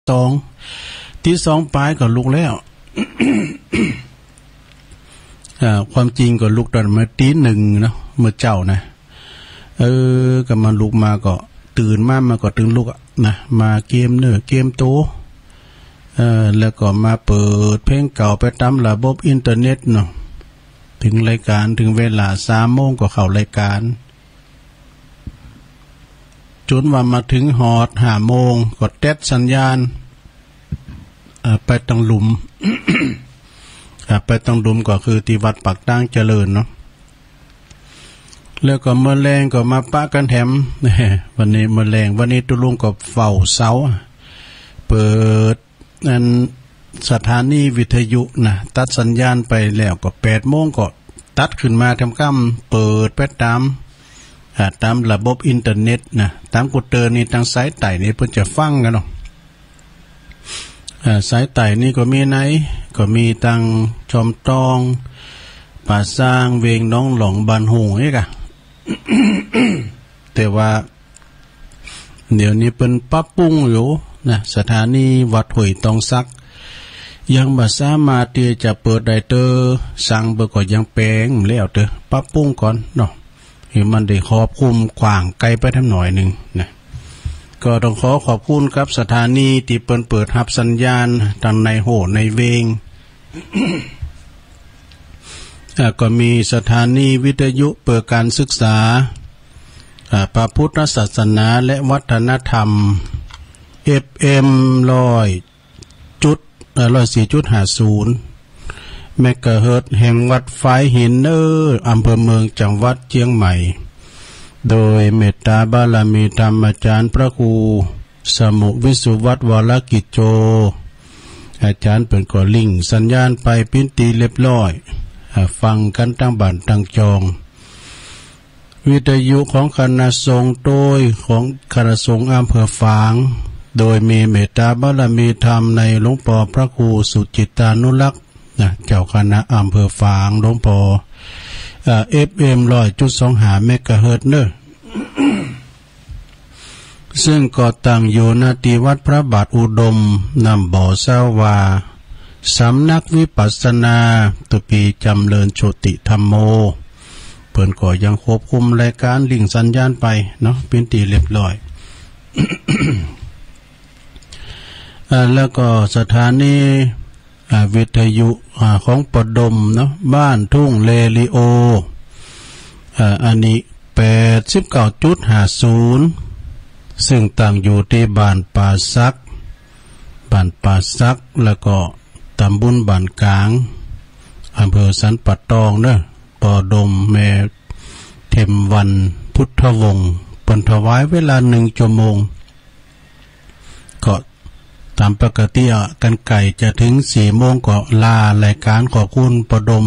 ที่สองปลายก็ลุกแล้ว ความจริงก็ลุกตอนมาตีหนึ่งเนาะเมื่อเจ้านะก็มาลุกมาก็ตื่นมาก็ตื่นลุกนะมาเกมเนื้อเกมโตแล้วก็มาเปิดเพลงเก่าไปตามระบบอินเทอร์เน็ตเนาะถึงรายการถึงเวลา3 โมงก็เข้ารายการจนว่ามาถึงหอด5 โมงก็แตดสัญญาณไปตังหลุม ไปตังหลุมก็คือที่วัดปากตั้งเจริญเนาะแล้วก็เมื่อแรงก็มาปะกันแถมวันนี้เมื่อแรงวันนี้ตุลุงก็เฝ้าเสาเปิดอันสถานีวิทยุนะตัดสัญญาณไปแล้วก็8 โมงก็ตัดขึ้นมาทำกำเปิดไปตามระบบอินเทอร์เน็ตนะตามกูเตอร์นี่ทางสายไต่นี่เพิ่นจะฟังกันเนาะสายไต่นี่ก็มีไหนก็มีทางชมตองป่าสร้างเวงน้องหลงบานหงนี่กะ แต่ว่าเดี๋ยวนี้เป็นปรับปรุงอยู่นะสถานีวัดห้วยตองซักยังบ่สามารถที่จะเปิดได้เตอสั่งเบิกก็ยังแปลงแล้วเตอปรับปรุงก่อนเนาะให้มันได้ครอบคลุมกว้างไกลไปทำหน่อยนึงนะก็ต้องขอบคุณครับสถานีที่เปิดรับสัญญาณทางในโหในเวง ก็มีสถานีวิทยุเปิดการศึกษาพระพุทธศาสนาและวัฒนธรรม FM 104.50 เมกะเฮิรตซ์แห่งวัดฝายหินอำเภอเมืองจังหวัดเชียงใหม่โดยเมตตาบารมีธรรมอาจารย์พระครูสมุวิสุวัฒน์วรกิจโจอาจารย์เป็นก็ลิงก์สัญญาณไปพินตีเรียบร้อยฟังกันตั้งบ้านตั้งจองวิทยุของคณะสงฆ์โดยของคณะสงฆ์อำเภอฝางโดยมีเมตตาบารมีธรรมในหลวงพ่อพระครูสุจิตานุรักษ์เจ้าคณะอำเภอฝางหลวงพ่อFM 100.25 เมกะเฮิรตซ์เนอะ ซึ่งก็ตั้งอยู่ณที่วัดพระบาทอุดมนำบ่อเศร้าวาสำนักวิปัสสนาตุปีจำเริญโชติธรรมโมเพิ่นก็ยังควบคุมรายการลิงสัญญาณไปเนาะเป็นที่เรียบร้อย แล้วก็สถานีวิทยุของปดมเนาะบ้านทุ่งเลลิโออันนี้ 89.50 ซึ่งตั้งอยู่ที่บ้านป่าซักแล้วก็ตำบลบ้านกลางอำเภอสันปัดตองเนอะปอดมแม่เทมวันพุทธวงศ์เปิ่นถวายเวลา1 ชั่วโมงก็ตามปกติกันไก่จะถึง4 โมงก็ลารายการขอบคุณปอดม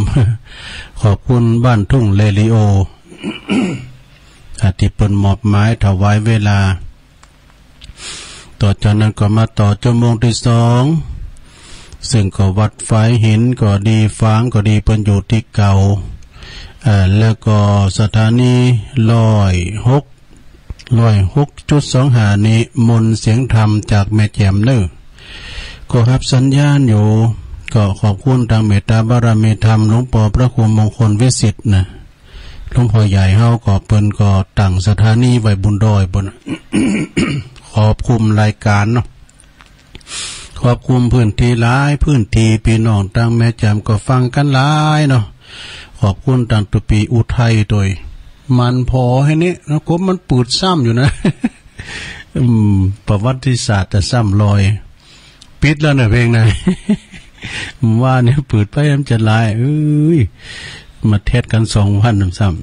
ขอบคุณบ้านทุ่งเลลิโอ ที่เปิ่นมอบหมายถวายเวลาต่อจากนั้นก็มาต่อชั่วโมงที่2ซึ่งก็วัดฝายหินก็ดีฟางก็ดีเปิ้นอยู่ที่เก่าแล้วก็สถานี106.25 นี้มนต์เสียงธรรมจากแม่แจ่มเน้อก็รับสัญญาณอยู่ก็ขอบคุณทางเมตตาบารมีธรรมหลวงพ่อพระครูมงคลวิสิทธิ์นะหลวงพ่อใหญ่เฮาก็เปิ้นก็ตั้งสถานีไว้บุญดอยบน ขอบคุมรายการเนาะขอบคุมพื้นที่หลายพื้นที่พี่น้องทางแม่แจ่มก็ฟังกันหลายเนาะขอบคุณทางตุปีอุทัยโดยมันพอให้นี้นะก็มันปืดซ้ำอยู่นะ ประวัติศาสตร์จะซ้ำรอยปิดแล้วเนี่ยเพลงไหน ว่าเนี่ยปืดไปมันจะลายมาเทศกัน2 วันซ้ำ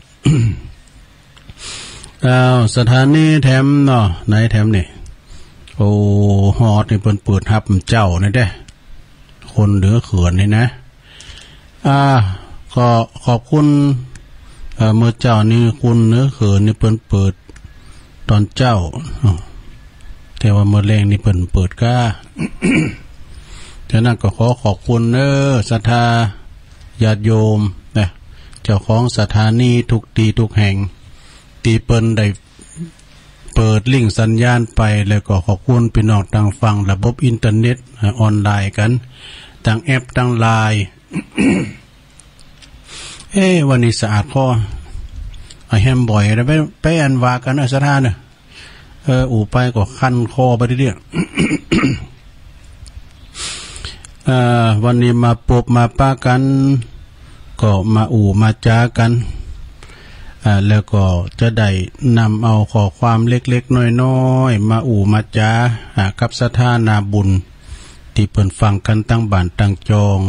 สถานีแถมเนาะไหนแถมนี่โอ้ฮอดนี่เปิดฮับเจ้านี่เด้คนเหลือเขื่อนนี่นะก็ขอบคุณเมื่อเจ้านี่คุณเนื้อเขื่อนนี่เปิดตอนเจ้าแต่ว่าเมื่อแรงนี่เปิดก้า ฉะนั้นก็ขอบคุณศรัทธาญาติโยมนะเจ้าของสถานีทุกที่ทุกแห่งตีเปิ้นได้ เปิดลิงก์สัญญาณไปแล้วก็ขอบคุณพี่น้องทางฟังระบบอินเทอร์เน็ตออนไลน์กันทางแอปทางไลน์ วันนี้สะอาดพอแฮมบ่อยแล้วไปอันวากันสถานเนี่ยอู่ไปก็คันคอไปเรื่อยๆวันนี้มาปบมาป้ากันก็มาอู่มาจ้ากันแล้วก็จะได้นำเอาข้อความเล็กๆน้อยๆมาอู่มาจ้ากับสถานาบุญที่เปิ่นฟังกันตั้งบ้านตั้งจอง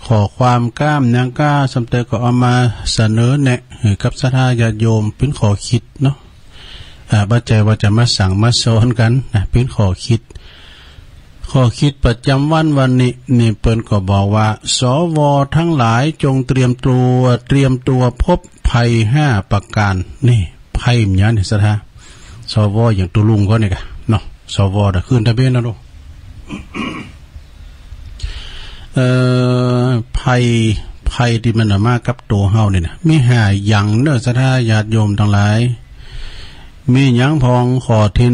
ขอความกล้ามยังกล้าสำเตก็เอามาเสนอแนะกับสถาญาติโยมเป็นขอคิดเนาะบัจจัยว่าจะมาสั่งมาสอนกันเป็นขอคิดประจำวันนี้นี่เปิ้นก็บอกว่าสวทั้งหลายจงเตรียมตัวพบภัย5ประการนี่ภัยมันยันสถาสวอย่างตุลุงก็นี่กะเนาะสวตะขึ้นทะเบียนนะลูกภัยที่มันมากับตัวเฮานี่นะมี5อย่างเด้อสถาญาติโยมทั้งหลายมีหยังพองข้อที่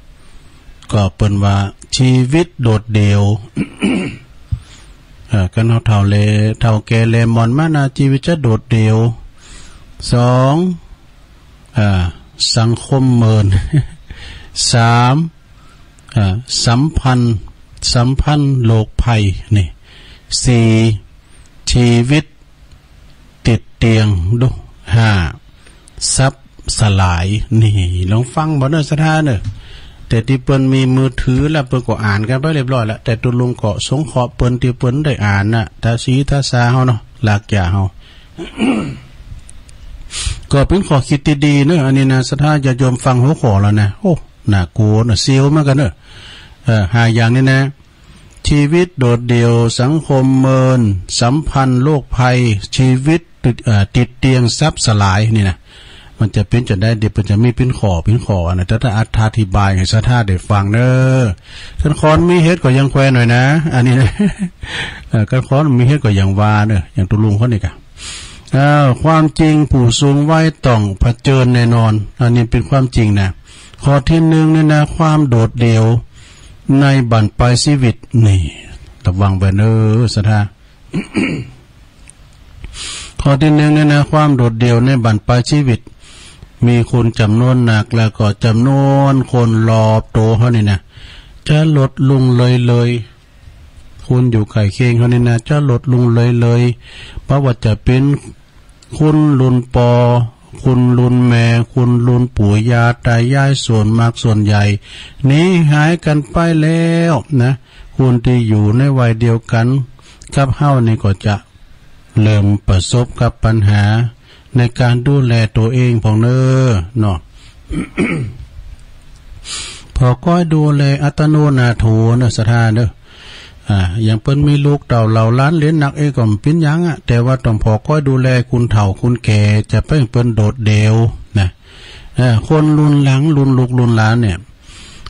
1ก็เปิ้นว่าชีวิตโดดเดี่ยว กันเท่าแก่เลมอนมานาชีวิตจะโดดเดี่ยว2สังคมเมิน 3สัมพันธ์โลกภัยนี่4ชีวิตติดเตียงดู5ทรัพย์สลายนี่ลองฟังบ่เด้อสถานเด้อแต่ที่เปิ้นมีมือถือแล้วเปิ้นก็อ่านกันไปเรียบร้อยแล้วแต่ตุลุงก็สงเคราะห์เปิ้นที่เปิ้นได้อ่านน่ะตาสีตาสาเฮาเนาะหลักอย่าเฮา ก็เป็นข้อคิดดีๆเนอะอันนี้นะสถาญาติโยมฟังหัวข้อแล้วนะโอ้น่ากลัวน่ะเสียวเหมือนกันเนอะ5อย่างนี้นะชีวิตโดดเดี่ยวสังคมเมินสัมพันธ์โลกภัยชีวิตติดเตียงทรัพย์สลายนี่นะมันจะเป็นจะได้เดี๋ยวมันจะมีเป็นขอนะแต่ถ้าอธิบายให้สถาได้ฟังเนอะกันคอนมีเฮ็ดก็ยังแควหน่อยนะอันนี้นะกันคอนมีเฮ็ดก็ยังวาเนอะอย่างตุลุงเขานี่กะความจริงผู้สูงวัยต้องเผชิญแน่นอนอันนี้เป็นความจริงนะข้อที่1นี่นะความโดดเดี่ยวในบั้นปลายชีวิตนี่ระวังไว้เนอะสถา ข้อที่1นี่นะความโดดเดี่ยวในบั้นปลายชีวิตมีคนจำนวนหนักแล้วก็จำนวนคนรอบตัวเขานี่นะจะลดลงเลยคุณอยู่ไข่เคียงเขานี่นะจะลดลงเลยเพราะว่าจะเป็นคุณลุนปอคุณลุนแม่คุณลุนปู่ย่าตายายส่วนมากส่วนใหญ่นี้หายกันไปแล้วนะคุณที่อยู่ในวัยเดียวกันกับเฮานี่ก็จะเริ่มประสบกับปัญหาในการดูแลตัวเองของเนอเนาะ พอก้อยดูแลอัตโนนาโถนะสถานเด้ออย่างเปิ้นมีลูกเต่าเหล่าล้านเลี้ยนหนักก็เป็นยังแต่ว่าต้องพอก้อยดูแลคุณเฒ่าคุณแก่จะเปิ้นโดดเดี่ยวนะคนรุ่นหลังรุ่นลูกรุ่นหลานเนี่ย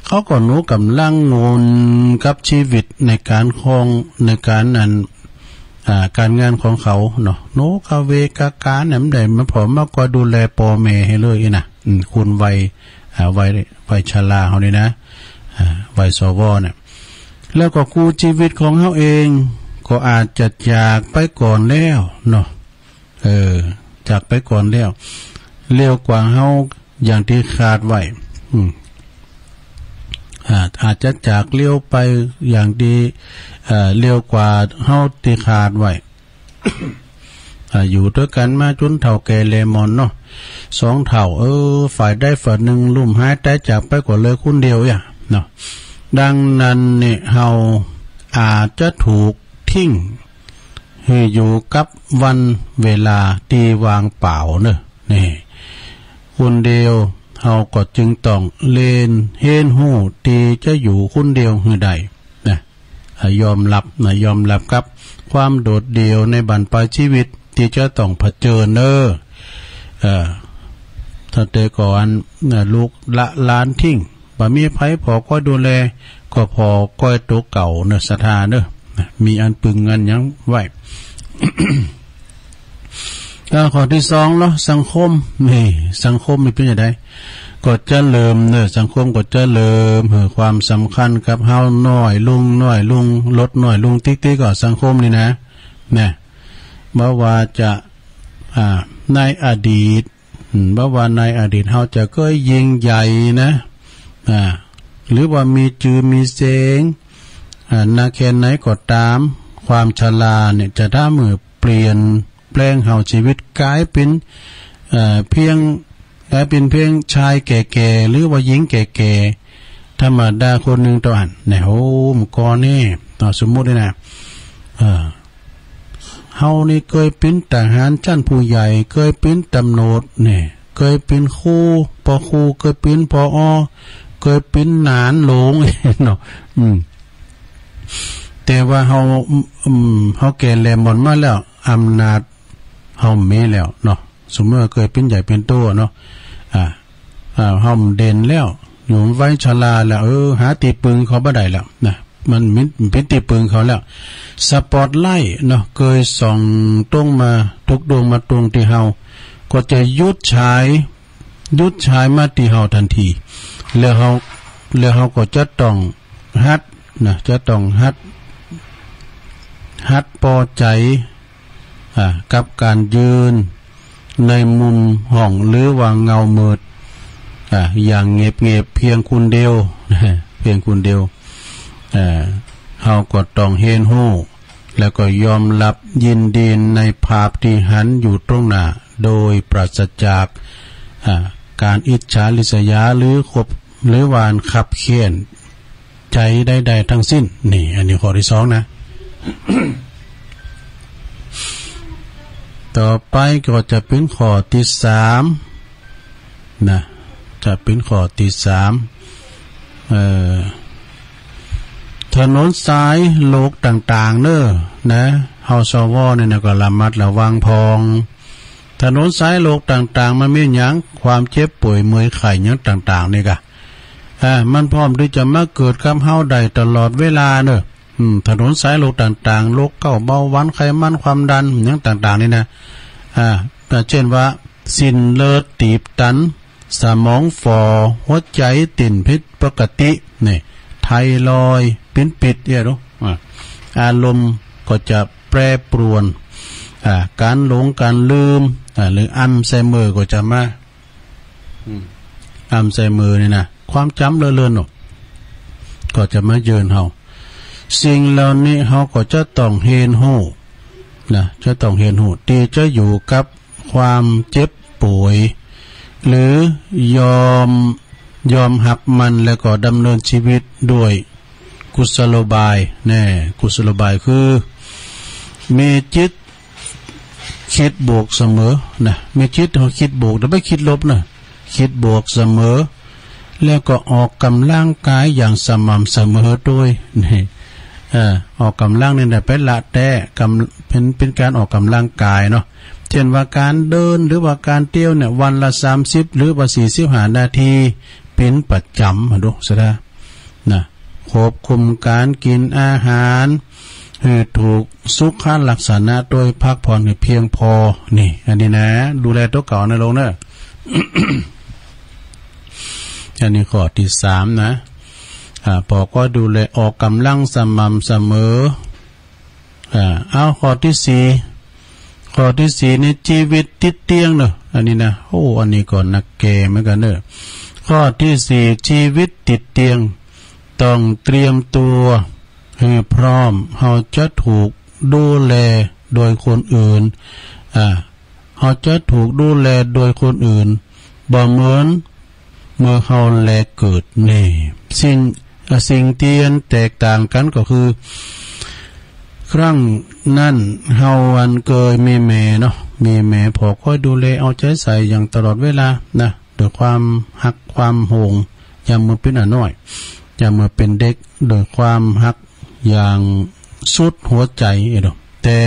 เขาก็หนูกำลังงนกับชีวิตในการครองในการนั้นการงานของเขาเนาะโนคาเวกาการเนี่ยมันได้มาพอมากกว่าดูแลพ่อแม่ให้เลยนะคุณวัยชราเขานี่นะวัยสวเนี่ยแล้วก็คู่ชีวิตของเขาเองก็อาจจะจากไปก่อนแล้วเนาะจากไปก่อนแล้วเร็วกว่าเขาอย่างที่คาดไว้อาจจะจากเลี้ยวไปอย่างดีเร็วกว่าเฮาที่คาดไว้ อยู่ด้วยกันมาจนเฒ่าแก่เลมอนเนาะ2เฒ่าฝ่ายได้ฝ่ายหนึ่งลุ่มหายแต่จากไปกว่าเลยคนเดียวอ่ะเนาะดังนั้นเนี่ยเฮาอาจจะถูกทิ้งให้อยู่กับวันเวลาที่วางเปล่าเนอะนี่คนเดียวเฮาก็จึงต้องเล่นเฮนหูที่จะอยู่คนเดียวหือใดนะยอมรับกับความโดดเดี่ยวในบั้นปลายชีวิตที่จะต้องเผชิญถ้าแต่ก่อนลูกละล้านทิ้งบ่มีไผพอก็ดูแลก็พอก้อยตัวเก่าเนอะศรัทธาเนอะมีอันปึงอันยังไว้ ข้อที่2เนาะสังคมนี่เป็นยังไง ก็จะเริ่มสังคมก็จะเริ่มให้ความสำคัญกับเฮาน้อยลุงลดน้อยลุงติ๊กๆก็สังคมนี่นะเนี่ยบ่ว่าจะในอดีตบ่ว่าในอดีตเฮาจะเคยยิ่งใหญ่นะหรือว่ามีจื่อมีเสียงนาแค่ไหนก็ตามความชราเนี่ยจะถ้ามือเปลี่ยนแปลงเฮาชีวิตกลายเป็นเพียงชายแก่ๆหรือว่าหญิงแก่ๆธรรมดาคนหนึ่งต่ออันเนี่ยโอ้มก่อนนี่ต่อสมมุติเลยนะเฮานี่เคยเป็นทหารชั้นผู้ใหญ่เคยเป็นตำรวจเนี่ยเคยเป็นครูปอครูเคยเป็นปอเคยเป็นหนานหลงเนาะแต่ว่าเฮาแก่แหลมหมดมาแล้วอำนาจเฮามีแล้วเนาะสมมติเคยเป็นใหญ่เป็นโตเนาะเฮาเด่นแล้วอยู่ไว้ชราแล้วหาตีปึงเขาบ่ได้แล้วนะมันเป็นตีปึงเขาแล้วสปอตไลท์เนาะเคยส่องตรงมาทุกดวงมาตรงที่เฮาก็จะยุดฉายมาที่เฮาทันทีแล้วเฮาก็จะต้องฮัดนะจะต้องฮัดพอใจกับการยืนในมุมห้องหรือว่าเงามืดอย่างเงียบเพียงคุณเดียวเฮาก็ต้องเห็นหู้แล้วก็ยอมรับยินดีในภาพที่หันอยู่ตรงหน้าโดยปราศจากการอิจฉาริษยาหรือวานขับเคี่ยนใจใดๆทั้งสิ้นนี่อันนี้ข้อที่2นะ ต่อไปก็จะเป็นข้อที่3นะจะเป็นข้อที่3ถนนสายโลกต่างๆนะเฮาสวเนี่ยก็ระมัดระวังพองถนนสายโลกต่างๆมันมีหยังความเจ็บป่วยเมื่อยไข้หยังต่างๆนี่กะมันพร้อมที่จะมาเกิดกับเฮาได้ตลอดเวลาถนนสายโลกต่างๆโรคเก้าเบาหวานไขมันความดันหยังต่างๆนี่นะเช่นว่าสิ้นเลือดตีบตันสมองฝ่อหัวใจเต้นผิดปกตินี่ไทรอยด์เป็นปิดเนี่ยรู้อารมณ์ก็จะแปรปรวนการหลงการลืมหรืออัลไซเมอร์ก็จะมาอัลไซเมอร์นี่นะความจำเลื่อนๆก็จะมาเยือนเฮาสิ่งเหล่านี้เฮาก็จะต้องเห็นหูนะจะต้องเห็นหูที่จะอยู่กับความเจ็บป่วยหรือยอมหับมันแล้วก็ดำเนินชีวิตด้วยกุศโลบายแน่กุศโลบายคือมีจิตคิดบวกเสมอนะมีจิตเฮาคิดบวกแต่ไม่คิดลบนะคิดบวกเสมอแล้วก็ออกกำลังกายอย่างสม่ำเสมอด้วยนี่ออกกำลังนี่แหละเป็นละแต่เป็นการออกกำลังกายเนาะเช่นว่าการเดินหรือว่าการเที่ยวเนี่ยวันละ30หรือว่า45นาทีเป็นประจำดูซะนะควบคุมการกินอาหารให้ถูกสุขลักษณะโดยพักผ่อนให้เพียงพอนี่อันนี้นะดูแลตัวเก่านะลงเนอะ อันนี้ข้อที่3นะพอก็ดูแลออกกำลังสม่ำเสมอเอาข้อที่4นี่ชีวิตติดเตียงเนอะอันนี้นะอันนี้ก่อนนักเกเหมือนกันเนอะข้อที่4ชีวิตติดเตียงต้องเตรียมตัวให้พร้อมเฮาจะถูกดูแลโดยคนอื่นเฮาจะถูกดูแลโดยคนอื่นบ่เหมือนเมื่อเฮาแลเกิดนี่สิ่งที่แตกต่างกันก็คือครั้งนั้นเฮาวันเคยมีแม่เนาะมีแม่พอคอยดูแลเอาใจใส่อย่างตลอดเวลานะด้วยความฮักความห่วงอย่างเมื่อเป็นน้อยอย่างเมื่อเป็นเด็กโดยความฮักอย่างสุดหัวใจแต่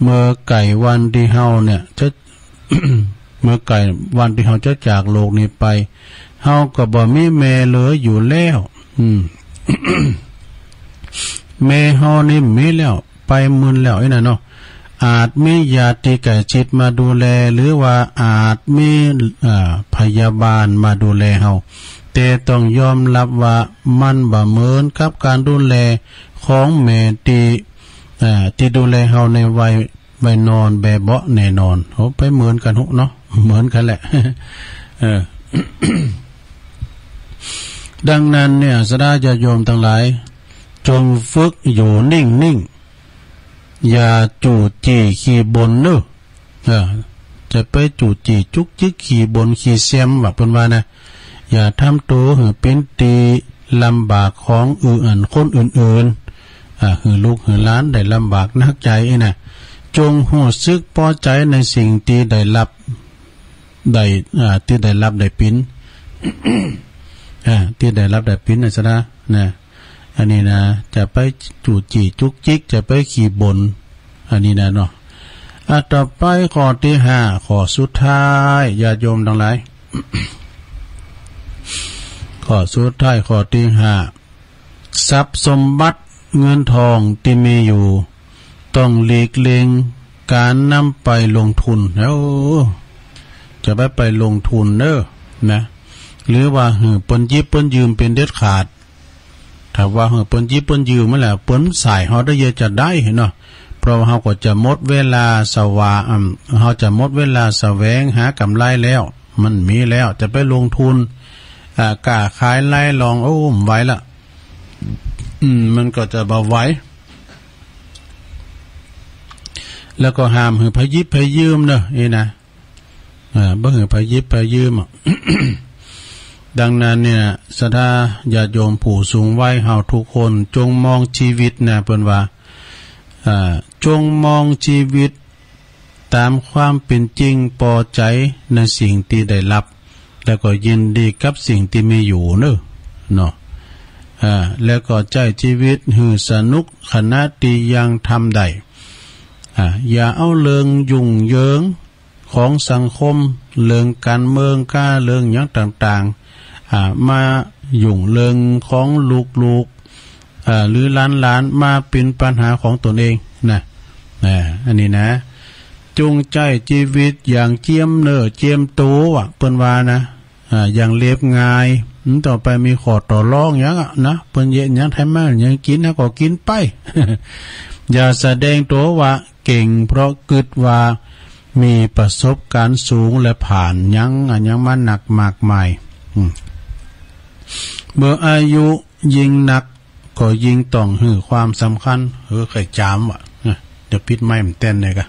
เมื่อไก่วันที่เฮาเนี่ยจะ เมื่อไก่วันที่เฮาจะจากโลกนี้ไปเฮาก็บ่มีแม่เหลืออยู่แล้ว แม่เฮานี่มีแล้วไปหมื่นแล้วไอ้น่ะเนาะ อาจมีญาติใกล้ชิดมาดูแลหรือว่าอาจมีพยาบาลมาดูแลเฮาแต่ต้องยอมรับว่ามันบ่เหมือนกับการดูแลของแม่ที่ดูแลเฮาในวัยนอนแบบเบาะแน่นอนโหไปเหมือนกันเนาะเหมือนกันแหละ ดังนั้นเนี่ยสดาญาโยมทั้งหลายจงฝึกอยู่นิ่งๆอย่าจู่จี้ขี่บนเนอะจะไปจู่จี้จุกจิกขี่บนขี่เสียมว่าเพิ่นว่านะอย่าทำตัวให้เป็นตีลำบากของคนอื่นคือลูกคือหลานได้ลำบากนักใจน่ะจงรู้สึกพอใจในสิ่งที่ได้รับได้ปิน ที่ได้รับได้ปินนะซะนะอันนี้นะจะไปจู่จี้จุกจิกจะไปขี่บนอันนี้นะเนาะต่อไปข้อที่5ข้อสุดท้ายญาติโยมทั้งหลาย ข้อสุดท้ายข้อที่5ทรัพย์สมบัติเงินทองที่มีอยู่ต้องหลีกเลี่ยงการนำไปลงทุนแล้วจะไปลงทุนเด้อนะหรือว่าเปิ้นยิบเปิ้นยืมเป็นเด็ดขาดถ้าว่าเปิ้นยิบเปิ้นยืมนั่นแหละเปิ้นสายเฮาได้เยอะจะได้เนาะเพราะเฮาก็จะหมดเวลาเฮาจะหมดเวลาแสวงหากำไรแล้วมันมีแล้วจะไปลงทุนกล้าขายไล่ลองไหวละมันก็จะบ่ไหวแล้วก็ห้ามพยิบพยืมเนอะนะบ่พยิบพยืม ดังนั้นเนี่ยศรัทธาญาติโยมผู้สูงวัยเฮาทุกคนจงมองชีวิตนะเพิ่นว่าจงมองชีวิตตามความเป็นจริงพอใจในสิ่งที่ได้รับแล้วก็ยินดีกับสิ่งที่มีอยู่เนาะแล้วก็ใจชีวิตหือสนุกขณะที่ยังทำได้อย่าเอาเรื่องยุ่งเหยิงของสังคมเรื่องการเมืองเรื่องอย่างต่างๆมายุ่งเรื่องของลูกหรือหลานมาเป็นปัญหาของตนเองนะอันนี้นะจงใจชีวิตอย่างเจียมเนื้อเจียมตัวเปิ้นว่านะอย่างเรียบง่ายต่อไปมีขอต่อรองอย่างนะเปิ้นเย็นอย่างไทยมาอย่างกินนะก็กินไป อย่าแสดงตัวว่าเก่งเพราะกึดว่ามีประสบการณ์สูงและผ่านยังมาหนักมากมายเมื่ออายุยิ่งหนักก็ยิ่งต้องให้ความสำคัญเคยจามว่ะเดี๋ยวปิดไม้มันเต้นเลยกะ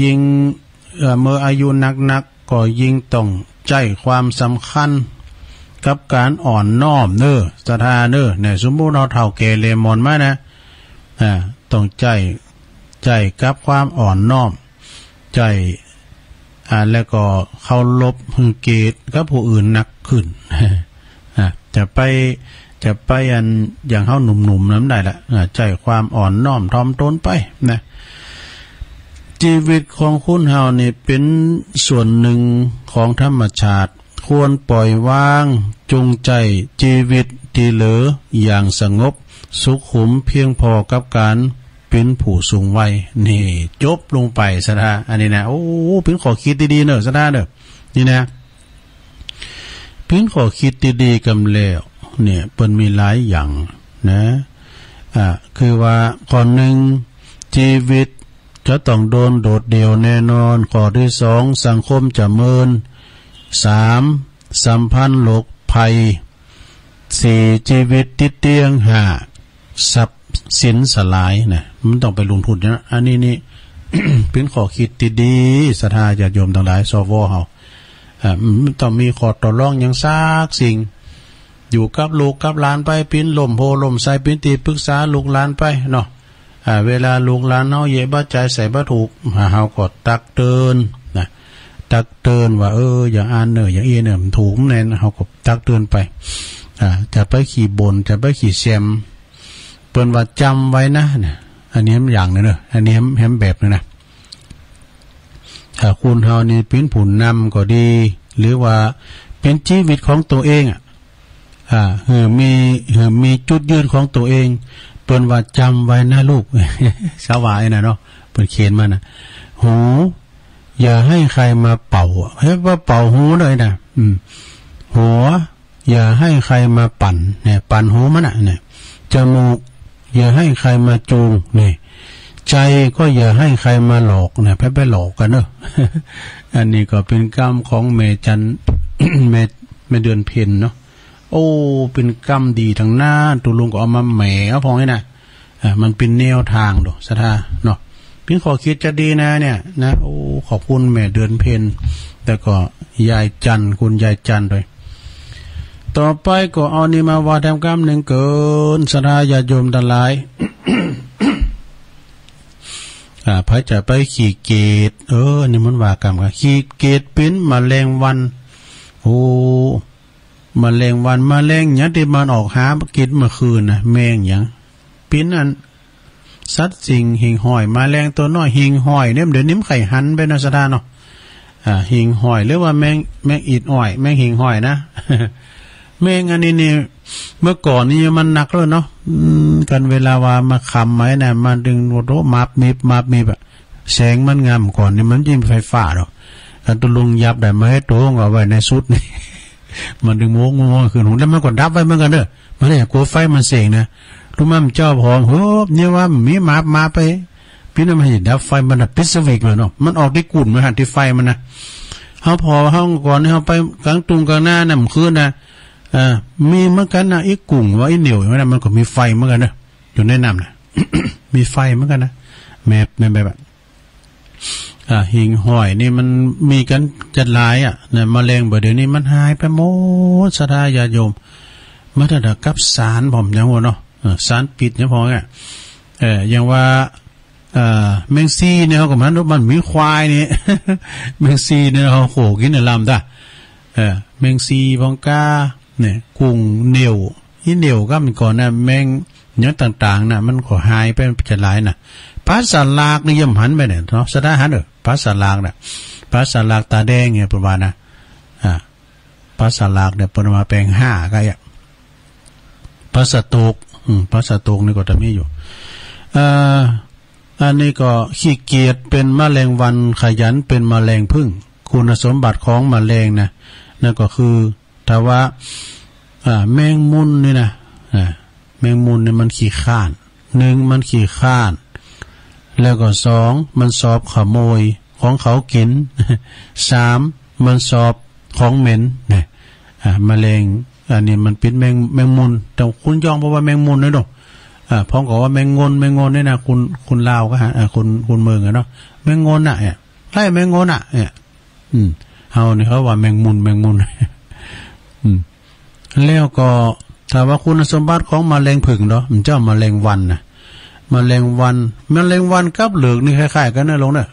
ยิ่งเมื่ออายุนักก็ยิ่งต้องใจความสำคัญกับการอ่อนน้อมศรัทธาเนี่ยสมมุติเราเฒ่าแก่เลมอนมานะต้องใจกับความอ่อนน้อมใจแล้วก็เคารพเกียรติกับผู้อื่นนักขึ้น จะไปอย่างเฮาหนุ่มๆนั้นได้ละใจความอ่อนน้อมถ่อมตนไปนะชีวิตของคุณเฮานี่เป็นส่วนหนึ่งของธรรมชาติควรปล่อยวางจงใจชีวิตที่เหลืออย่างสงบสุขุมเพียงพอกับการเป็นผู้สูงวัยนี่จบลงไปซะนะอันนี้นะเป็นข้อคิดดีๆเนอะซะนะนี่นะเป็นข้อคิดดีๆกำแล้วเนี่ยเปิ้นมีหลายอย่างนะคือว่าข้อหนึ่งชีวิตจะต้องโดนโดดเดี่ยวแน่นอนข้อที่2สังคมจะเมิน3สัมพันธ์โลกภัย4ชีวิตติดเตียง5ทรัพย์สินสลายนะมันต้องไปลงทุนนะอันนี้นี่ เป็นข้อคิดที่ดีศรัทธาญาติโยมทั้งหลายสวเฮามันต้องมีข้อต่อรองอย่างซากสิ่งอยู่กับลูกกับหลานไปปิ้นลมโพลมใส่ปิ้นตีปรึกษาลูกหลานไปเนาะเวลาลูกหลานเฮาเย่บ่ใจใส่บ่ถูกเฮาก็ตักเตือนนะตักเตือนว่าอย่าอ่านอย่างมันถูกแน่นเฮาก็ตักเตือนไปจะไปขี่บนจะไปขี่แซมเปิ้นว่าจำไว้นะอันนี้อย่างนึงอันนี้แฮมแบบนึงนะถ้าคุณเฮานี่เป็นผู้นำก็ดีหรือว่าเป็นชีวิตของตัวเองมีจุดยืนของตัวเอง เปิ้นว่าจำไว้นะลูก สาวายนะเนาะเปิ้นเขียนมานะหูอย่าให้ใครมาเป่าเฮ้ยว่าเป่าหูเลยนะหัวอย่าให้ใครมาปั่นเนี่ยปั่นหูมันน่ะเนี่ยจมูกอย่าให้ใครมาจูงเนี่ยใจก็อย่าให้ใครมาหลอกเนี่ยไปหลอกกันเนอะ อันนี้ก็เป็นกรรมของเมจัน เมเดือนเพ็ญเนาะโอ้เป็นกรรมดีทางหน้าตุลุงก็เอามาแหมเอาพองให้นะมันเป็นแนวทางดอกศรัทธาเนาะพี่ขอคิดจะดีนะเนี่ยนะโอ้ขอบคุณแม่เดือนเพ็ญแต่ก็ยายจันคุณยายจันด้วยต่อไปก็เอานี่มาว่าทำกรรมหนึ่งเกินศรัทธาญาโยมทั้งหลายพระจะไปขี่เกตนี่มันว่ากรรมกันขี่เกตเป็นแมลงวันโอ้แมลงวันแมลงเนี่ยที่มันออกหากินเมื่อคืนนะแมงอย่างเป็นอันสัตว์สิ่งหิ่งห้อยแมลงตัวน้อยหิ่งห้อยเนี่ยเดี๋ยวนิ้มไข่หันไปนะสตาเนาะหิ่งห้อยหรือว่าแมงอีดอ้อยแมงหิ่งห้อยนะ แมงอันนี้นี่เมื่อก่อนนี่มันหนักเลยเนาะกันเวลาว่ามาคำไหมนะมาดึงโรมาบมีแบบแสงมันงามก่อนนี่มันยิ่งไฟฟ้าหรอกกันตุลุงยับได้มาให้ตัวเอาไว้ในสุดนี่ มันดึงโม้คืนหูแล้วมันก็ดับไว้เหมือนกันเด้อมันเนี่ยกลัวไฟมันเสกนะรู้มั้ยเจ้าพองโหเนี่ยว่ามีมาไปพี่น้ำมันดับไฟมันปิดสวิตช์เลยเนาะมันออกที่กุ่นมาหันที่ไฟมันนะเขาพอห้องก่อนเขาไปกลางตุงกลางหน้าน่ะคืนนะมีเหมือนกันนะไอ้กุ่งว่าไอ้เหนียวมันก็มีไฟเหมือนกันเนอะอยู่ในน้ำนะ มีไฟเหมือนกันนะแม่แบบหิ่งห้อยนี่มันมีกันจัดหลายเนี่ยมะเร็งเดี๋ยวนี้มันหายไปหมดศรัทธาญาโยมเมื่อถ้ากับสารผมยังว่าเนาะสารปิดเนี่ยพอไงอย่างว่าแมงซีเนี่ยเขาก็มันมีควายนี่ แมงซีเนี่ยเขาโขกินในลำได้แมงซีพองกาเนี่ยกุ้งเหนียวที่เหนียวก็มันก่อนนะแมงเนื้อต่างๆนะมันก็หายไปจะหลายนะภาษาลากนี่ย่ำหันไปเนี่ยเนาะสะดาหันภาษาลากนะภาษาลากตาแดงเนี่ยประมาณนะภาษาลากเนี่ยประมาณแปลง5ก็อย่างภาษาตกนี่ก็จะมีอยู่อันนี้ก็ขี้เกียจเป็นแมลงวันขยันเป็นแมลงผึ้งคุณสมบัติของแมลงนะนั่นก็คือถ้าว่าแมงมุนนี่นะแมงมุนเนี่ยมันขี้ข้าน1มันขี้ข้านแล้วก็2มันสอบขโมยของเขากิน 3มันสอบของเหม็นเนี่ยแมลงอันนี้มันเป็นแมงมุนแต่คุณย่องเพราะว่าแมงมุนนะเนาะพ้องกับว่าแมงงนเนี่ยนะคุณลาวก็ฮะคุณเมืองเนาะแมงงนเนี่ยใช่แมงงนเนี่ยเฮานี่เขาว่าแมงมุน แล้วก็ถ้าว่าคุณสมบัติของแมลงผึ่งเนาะมันเจ้าแมลงวันนะแมลงวันกับเหลือกนี่คล้ายๆกันนะลงเด้อ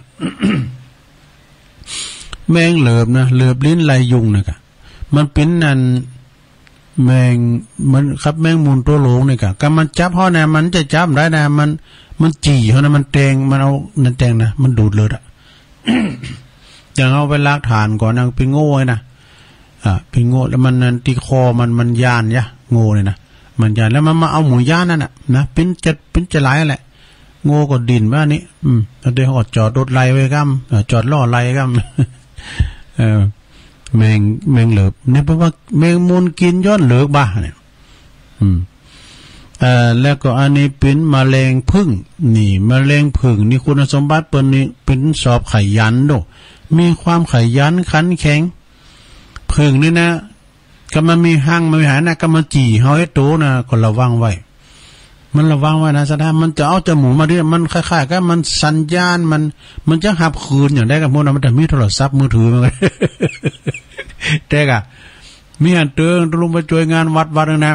แมงเหลือบนะเหลือบลิ้นลายยุงเนี่ยกะมันเป็นนั่นแมงมันครับแมงมุนตัวโหลงนี่กะก็มันจับเฮานะมันจะจับได้นะมันจี่เฮานะมันแทงมันเอานั่นแทงนะมันดูดเลือดอย่างเอาไปลากฐานก่อนนางไปโง่ไว้นะเป็นโง่แล้วมันนั่นที่คอมันยานยะโง่เลยนะมันยานแล้วมันมาเอาหมูย่านนั่นนะเป็นจะหลายแหละโง่ก็ดินว่านี้แล้วเดี๋ยวเขาก็จอดรถไล่ไว้กัมจอดล่อไล่กัม แมงเหลือบเนี่ยเพราะว่าแมงมุนกินย้อนเหลือกบ้าเนี่ยแล้วก็อันนี้เป็นแมลงผึ้งนี่แมลงผึ้งนี่คุณสมบัติเป็นสอบขยันด้วยมีความขยันขันแข็งผึ่งนี่นะก็มันมีห้างมันมีหานะก็มันจี่เฮาไอ้โตนะก็ระวังไว้มันระวังไว้นะสะท้ามันจะเอาจมูกมาเรียกมันคล้ายๆก็มันสัญญาณมันจะหับคืนอย่างได้กับพวกนั้นมันจะมีโทรศัพท์มือถือมันแต่ก็มีอันเตือนลงไปช่วยงานวัดนึงนะ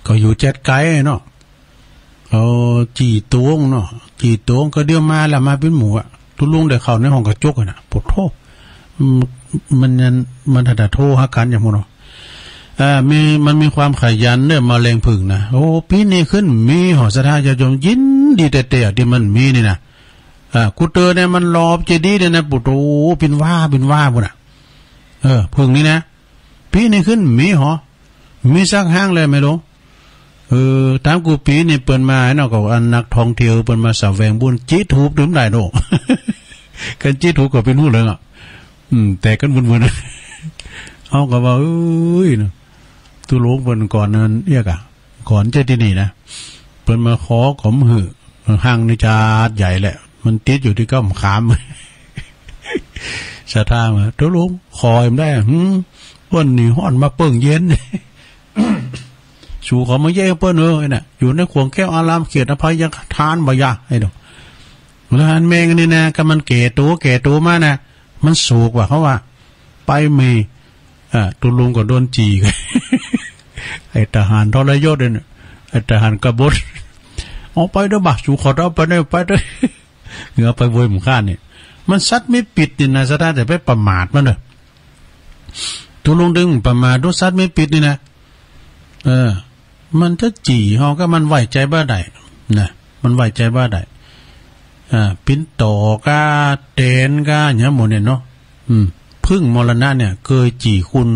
ก็อยู่เจ็ดไกลเนาะจี่ตวงเนาะจี่ตวงก็เดี๋ยวมาแล้วมาเป็นหมูทุลุงได้เข้าในห้องกระจกน่ะปวดโทมันถ้าโทหากันอย่างพวกเนาะมันมีความขยันเนี่ยมาแรงผึ่งนะโอ้ปีนี้ขึ้นมีหอสถาญาโยมยินดีแต่ที่มันมีนี่นะกูเตอเนี่ยมันรอบเจดีเนี่ยนะปุโตเป็นว่าพวกน่ะผึ่งนี่นะปีนี้ขึ้นมีหอมีสักห้างเลยไม่รู้ ตามกูปีนี่เปิ้นมาเนาะก็อันนักท่องเที่ยวเปิ้นมาแสวงบุญจิตถูกดื่มได้โดกันจิตถูกก็เป็นฮู้เลยอ่ะแต่กันวุ่นๆเฮาก็ว่าเอ้ยตุโลกเปิ้นก่อนนั้นเรียกอ่ะก่อนจะที่นี่นะเปิ้นมาขอขมหือห้างนิจาดใหญ่แหละมันติดอยู่ที่ก้มขามสะท่ามาตุโลกขอเอ็มได้เปิ้นนี่ฮ้อนมาเปิ้งเย็นสู่เขามาแย่เปิ้นน่ะอยู่ในขวงแก้วอารามเขตอภัยทานบ่ยะไอ้ดอกแล้วอันแมงนี่นะก็มันเก๋ตัวมานะมันสูกว่าเขาว่าไปมีตุลุงก็โดนจีไอ้ทหารทรยศเนี่ยไอ้ทหารกบฏเอาไปเด้อบ่สู่ขอเอาไปเด้อเหงือไปโวยหมู่ข้านี่มันซัดไม่ปิดนี่นะซะแต่ไปประมาทมันเด้อตุลุงดึงประมาทดูซัดไม่ปิดนี่นะมันจะจี่เฮาก็มันไว้ใจบ่ได้นะมันไว้ใจบ่ได้ปิ้นโตก้าเตนก้าเนี่ยหมดเนี่ยเนาะพึ่งมรณะเนี่ยเคยจี่คุณ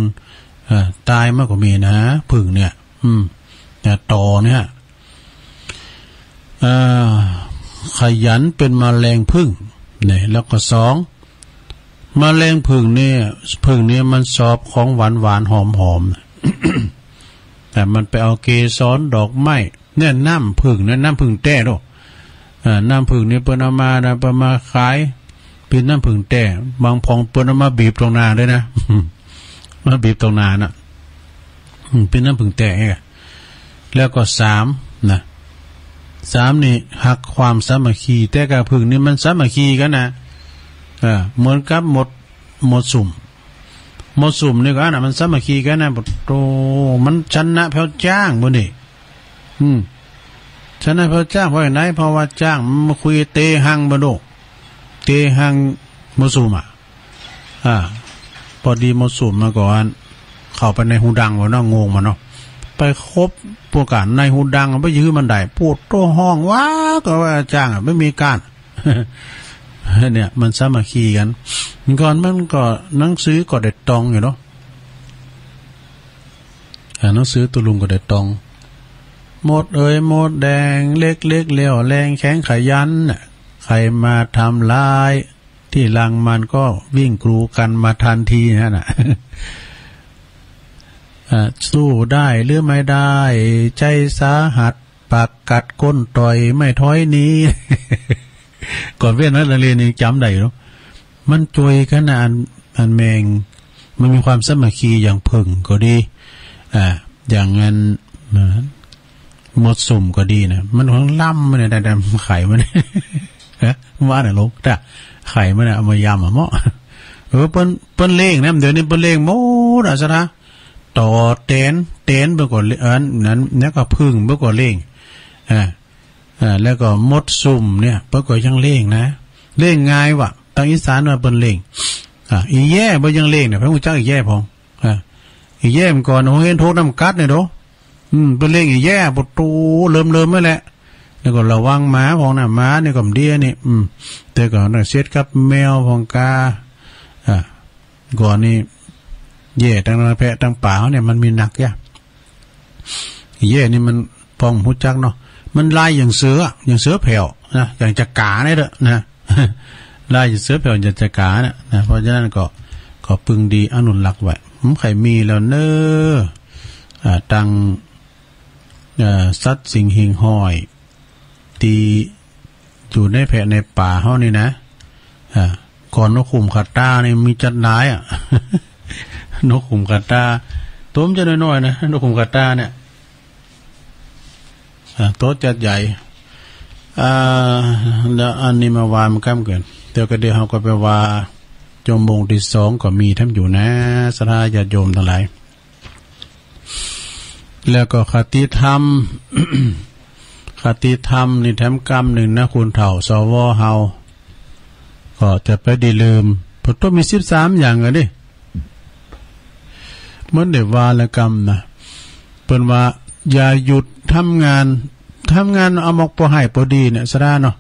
ตายมากกว่ามีนะพึ่งเนี่ยแต่ต่อเนี่ยขยันเป็นแมลงพึ่งเนี่ยแล้วก็สองแมลงพึ่งเนี่ยมันชอบของหวานหอมแต่มันไปเอาเกสรดอกไม้เนี่ยน้ำผึ้งเนี่ยน้ำผึ้งแต้ด้วยน้ำผึ้งเนี่ยเปิ้นเอามานะเปิ้นมาขายเป็นน้ำผึ้งแต้บางพองเปิ้นเอามาบีบตรงนาด้วยนะมาบีบตรงนาน่ะเป็นน้ำผึ้งแต้แล้วก็สามนี่หักความสามัคคีแต่กับผึ้งนี่มันสามัคคีกันนะเหมือนกับหมดสุ่มนี่ก็นะมันสามัคคีกันนะโตมันชนะเพราะจ้างบ่นี่ชนะเพราะจ้างเพราะไหนเพราะว่าจ้างมาคุยเตหังบ่โดเตหังมสุ่มพอดีมสุ่มมาก่อนเข้าไปในหูดังบ่เนาะงงมาเนาะไปคบพวกกันในหูดังไปยื้อมันได้พูดโตห้องว้าก็ว่าจ้างไม่มีการเนี่ยมันสามัคคีกันก่อนมันก็หนังสือก็ได้ตองอยู่เนาะหนังสือตุลุงก็ได้ตองหมดหมดแดงเล็กเลี้ยวแรงแข็งขยันใครมาทำลายที่หลังมันก็วิ่งกรูกันมาทันทีนั่นน่ะสู้ได้หรือไม่ได้ใจสาหัสปากกัดก้นต่อยไม่ถอยหนีก่อนเวียนนักเรียนนี่จำได้เนาะมันจวยขนาดอันแมงมันมีความสามัคคีอย่างพึ่งก็ดีอย่างงั้นหมดสุ่มก็ดีนะมันของล่ำมันเนี่ยแต่ไข่มันว่าเนี่ยลูกแต่ไข่มันเนี่ยเอามายำเมาะเปิ้นเล่งนะเดี๋ยวนี้เปิ้นเล่งโมดอ่ะซะนะต่อเต้นเมื่อก่อนนั้นแล้วก็พึ่งเมื่อก่อนเล่งแล้วก็มดสุ่มเนี่ยเมื่อก่อนยังเล่งนะเล่งง่ายว่ะทางอีสานว่าเปิ้นเล่งอีแย่บ่ยังเล่งเนี่ยพระพุทธเจ้าอีแย่พองอีแย่มันก่อนโหเห็นโทษน้ำกัดเนี่ยโดเป็นเล่งอีแย่ประตูเริ่มไม่แหละแล้วก็ระวังหมาพองน่ะหมาเนี่ยก็เดียนี่แต่ก่อนเสียดกับแมวพองกาก่อนนี่แย่ตั้งแพะตั้งป่าเนี่ยมันมีหนักย่ะแย่นี่มันพองหูจักเนาะมันลายอย่างเสือแผ่วนะอย่างจักราเนี่ยเด้อนะลายอย่างเสือแผ่วอย่างจักราเนี่ยนะเพราะฉะนั้นก็พึงดีอนุรักษ์ไว้ใครมีแล้วเนอตังสัตว์สิ่งหิ่งห้อยตีอยู่ในแผ่ในป่าเฮานี่นะก่อนนกขุมขัดตานี่มีจัดร้ายนกขุมขัดตาตัวมันจะน้อยๆนะนกขุมขัดตาเนี่ยโต๊ะจัดใหญ่แล้วอันนี้มาวามันก้ามเกินเดี๋ยวก็เดี๋ยวเขาก็ไปว่าจมงที่2ก็มีทั้งอยู่นะสถาญาติโยมทั้งหลายแล้วก็คติธรรม คติธรรมนี่แถมกรรมหนึ่งนะคุณเฒ่าสวเฮาก็จะไปได้ลืมเพราะต้องมี13อย่างอ่ะดิเหมือนเดี๋ยววาละกรรมนะเปิ้นว่าอย่าหยุดทำงานเอามอกบ่ให้บ่ดีเนี่ยซะได้เนาะ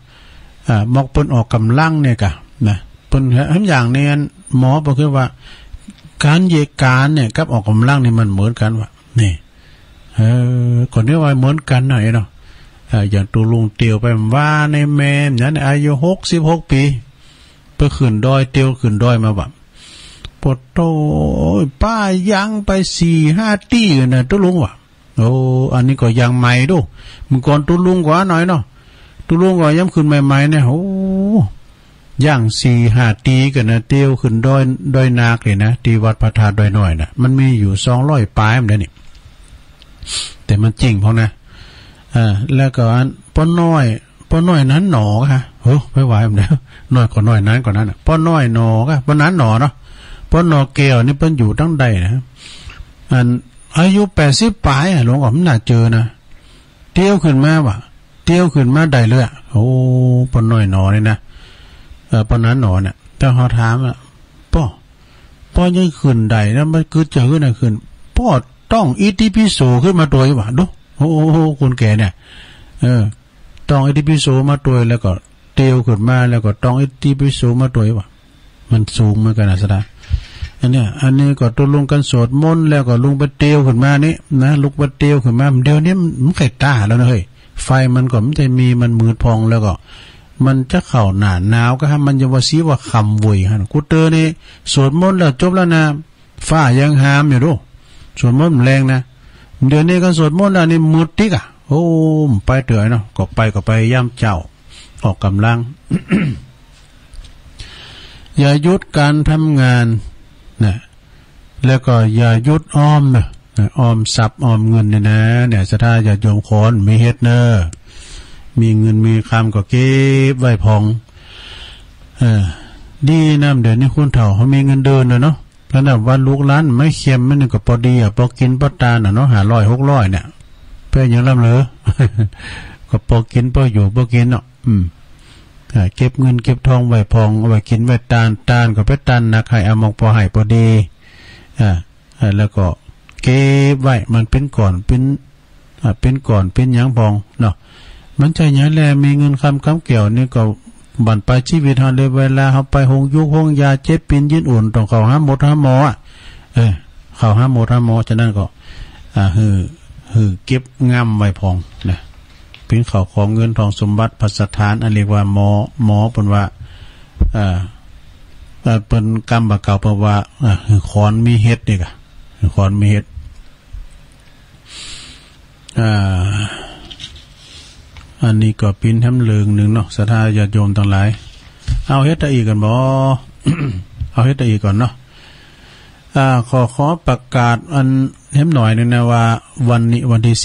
มอกเปิ้นออกกำลังเนี่ยกะนะเปิ้นทำอย่างนี้หมอบอกคือว่าการเยการเนี่ยกับออกกำลังนี่มันเหมือนกันว่านี่ก็ คนนี้ว่าเหมือนกันหน่อยเนาะอย่างตัวลุงเตียวไปว่าในแม่เนี่ยอายุ66 ปีเพื่อขึ้นดอยเตียวขึ้นดอยมาแบบปวดโตป้ายังไป4-5 ตีกันนะตัวลุงว่ะโอ้อันนี้ก็ยังใหม่ดูมึงก่อนตัวลุงกว่าหน่อยเนาะตัวลุงก็ย้ำขึ้นใหม่ๆเนี่ยโอ้ย่าง4-5 ตีกันนะเตียวขึ้นดอยนาคเลยนะที่วัดพระธาตุดอยน้อยนะมันมีอยู่200 ปลายมันเลยนี่แต่มันจริงเพราะนะแล้วก็ป้อน้อยนั้นหนอค่ะโอ้ไม่ไหวมันแล้วน้อยกว่าน้อยนั้นกว่านั้นอ่ะป้อน้อยหนอค่ะป้อนั้นหนอเนาะป้อนอแก้วนี่เพิ่นอยู่ตั้งใดนะอายุ80 ปลายหลวงผมน่าเจอนะเตี้ยวขึ้นมาว่ะเตี้ยวขึ้นมาได้เลยโอ้ป้อน้อยหนอนี่นะป้อนั้นหนอเนี่ยแต่เขาถามอ่ะป้อยังขึ้นได้แล้วมันคือเจอขึ้นน่ะขึ้นป้อต้องอิติปิโสขึ้นมาตัวว่ะดูโอ้คนแก่เนี่ยต้องอิติปิโสมาตัวแล้วก็เตี้ยวขึ้นมาแล้วก็ต้องอิติปิโสมาตัวว่ะมันสูงเหมือนกันนะสดาอันนี้ก็ตัวลุงกันสวดมนต์แล้วก็ลุงไปเตียวขึ้นมานี่นะลุกไปเตียวขึ้นมาเดี๋ยวนี้มันไข่ตาแล้วนะเฮ้ยไฟมันก็มันจะมีมันมืดพองแล้วก็มันจะเข่าหนาหนาวก็ฮะมันจะว่าซีว่าคำวุยฮะกูเตอร์นี่สวดมนต์แล้วจบแล้วนะฟ้ายังหามอยู่ดูสวดมนต์แรงนะเดี๋ยวนี้ก็สวดมนต์แล้วนี่มืดติ๊กอ่ะโอ้ไปเถื่อยเนาะก็ไปย่ำเจ้าออกกำลัง อย่าหยุดการทำงานนะแล้วก็อย่าหยุดอ้อมนะอ้อมทรัพย์อ้อมเงินเนี่ยสถาญาติโยมคนมีเฮ็ดเนอมีเงินมีคำก็เก็บไว้พองดีน้ำเดี๋ยวนี้คุณเฒ่าเขามีเงินเดินเนาะแล้วนะว่าลูกหลานไม่เค็มมันก็พอดีพอกินพอตาเนาะ500-600เนี่ยเพื่อยังร่ำเหลือ ก็พอกินพออยู่พอกินเนาะเก็บเงินเก็บทองไว้พองเอาไว้กินไว้ตานก็ไปตานนักให้เอามองพอให้พอดีแล้วก็เก็บไว้มันเป็นก่อนเป็นหยังพองเนาะมันใจหยังแลมีเงินคำเกี่ยวนี่ก็บั่นไปชีวิตเฮาเลยเวลาเฮาไปหงยุกหงยาเจ็บปินยื่นอุ่นต้องเข้าหาหมดหาหมอเข้าหาหมดหาหมอฉะนั้นก็ฮือเก็บงำไว้พองนะเป็นข่าวของเงินทองสมบัติพัสถานอันเรียกว่าหมอเป็นว่าเป็นกรรมบเก่าเพราะว่าขอนมีเฮ็ดนี่กะขอนมีเฮ็ดอันนี้ก็เป็นทำเลิงหนึ่งเนาะศรัทธาญาติโยมทั้งหลายเอาเฮ็ดตะอีกกันบ่ เอาเฮ็ดตะอีกก่อนเนาะขอประกาศอันเห็นหน่อยนึงนะว่าวันนี้วันที่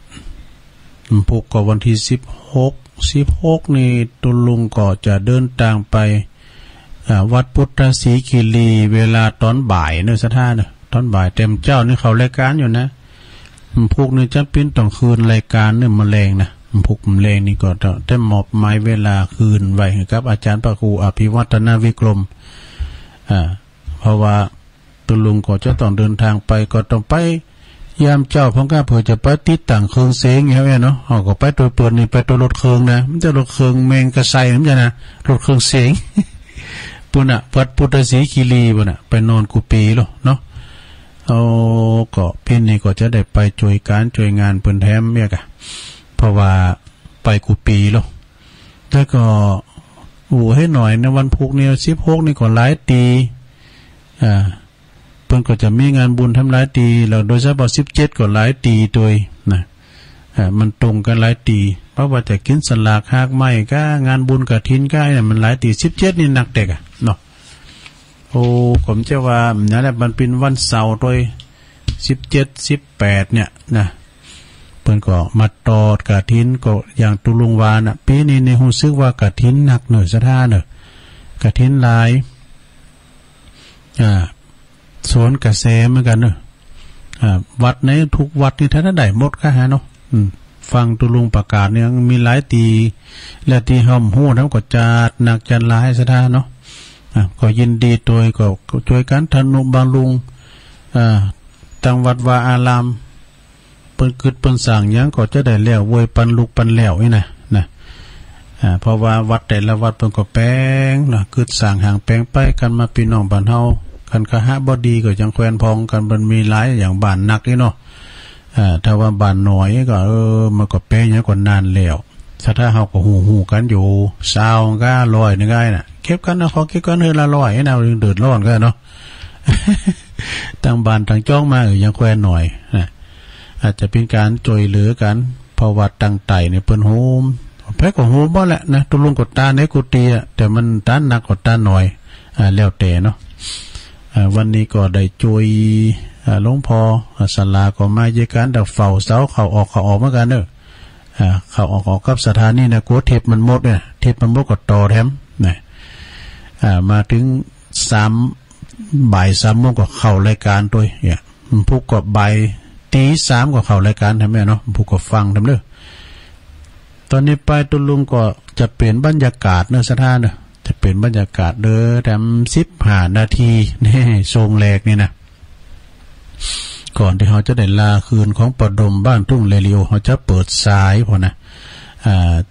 15พุกก็วันที่16นี่ตุลุงก็จะเดินทางไปวัดพุทธศรีคีรีเวลาตอนบ่ายเนอะสถานเนอะตอนบ่ายเต็มเจ้านี่เขารายการอยู่นะพุกนี่จะเป็นต้องคืนรายการเนี่ยมะเร็งนะพุกมะเร็งนี่ก็จะมอบหมายเวลาคืนไว้ครับอาจารย์พระครูอภิวัฒนวิกรมเพราะว่าตุลุงก็จะต้องเดินทางไปก็ต้องไปยามเจ้าพ่อข้าเผื่อจะไปติดตั้งเครื่องเสียงอย่างเงี้ยเนาะก็ไปตัวเปิดนี่ไปตัวรถเครื่องนะมันจะรถเครื่องแมงกระไซมันจะนะรถเครื่องเสียงปุ่นวัดพุทธศรีคีรีปุ่นไปนอนกุปีหรอเนาะก็พี่นี่ก็จะได้ไปช่วยการช่วยงานเปิ้นแถมเนี่ยกะเพราะว่าไปกุปีหรอแล้วก็ให้หน่อยในวันพุกเนี่ย16นี่ก็หลายตีเพิ่นก็จะมีงานบุญทำหลายตีแล้วโดยเฉพาะ17ก็หลายตีตัวนะมันตรงกันหลายตีเพราะว่าจะกินสลากหากไม้ก็งานบุญกฐินก็เนี่ยมันหลายตี17นี่หนักเด็กเนาะผมจะว่าเนี่ยแหละมันเป็นวันเสาร์โดย17-18เนี่ยนะเพิ่นก็มาตอดกฐินก็อย่างตุลุงวาน่ะปีนี้ในรู้สึกว่ากฐินหนักหน่อยซะท่าเนอะกฐินหลายสวนกระแสเหมือนกันเนอะวัดในทุกวัดนี่ท่านได้หมดค่ะฮะเนาะฟังตุลุงประกาศเนี่ยมีหลายตีและตีห่มหู้ทั้งก็จัดหนักจัดหลายซะท่าเนาะก็ยินดีโดยก็ช่วยกันทนุบำรุงตังวัดวาอารามเปิ้นกึดเปิ้นสร้างหยังก็จะได้แล้วโวยปันลูกปันแล้วนี่นะเพราะว่าวัดแต่ละวัดเปิ้นก็แปลงนะกึดสร้างห่างแปลงไปกันมาพี่น้องบ้านเฮาคันคหะบ่ดีก็จังแควนพองกันมันมีหลายอย่างบ้านนักนี่เนาะ ถ้าว่าบ้านน้อยก็มันก็เป๊ะอย่างกว่านานแล้วถ้าเฮาก็หูกันอยู่20ก็100นึงได้น่ะเก็บกันนะขอเก็บกันเฮือละ100ให้แนวเดือดร้อนกันเนาะทางบ้านทางจ้องมายังแควนหน่อยนะอาจจะเป็นการจ่วยเหลือกันเพราะว่าตั้งไต่เนี่ยเปิ้นโฮมแพ้ก็โฮมบ่แหละนะตุลุงกดตาในกุฏิแต่มันตาหนักกดตาหน่อยแล้วแต่เนาะวันนี้ก็ได้จ่วยหลวงพ่อศาลาก็มาเยกันแต่เฝ้าเสาเข้าออกเหมือนกันเด้อเข้าออกกับสถานีนะกลัวเทปมันหมดเนี่ยเทปมันหมดก็ต่อแถมนะมาถึงบ่าย3 โมงก็เข้ารายการตัวเนี่ยผู้ก็บ่ายตี 3ก็เข้ารายการทำแม่เนาะผู้ก็ฟังทำเด้อตอนนี้ไปตุลุงก็จะเปลี่ยนบรรยากาศเนอะสถานเนอะจะเปลี่ยนบรรยากาศเด้อแถม15 นาทีนี่ทรงแรกนี่นะก่อนที่เขาจะได้ลาคืนของประดมบ้านทุ่งเรลิโอเขาจะเปิดสายพอนะ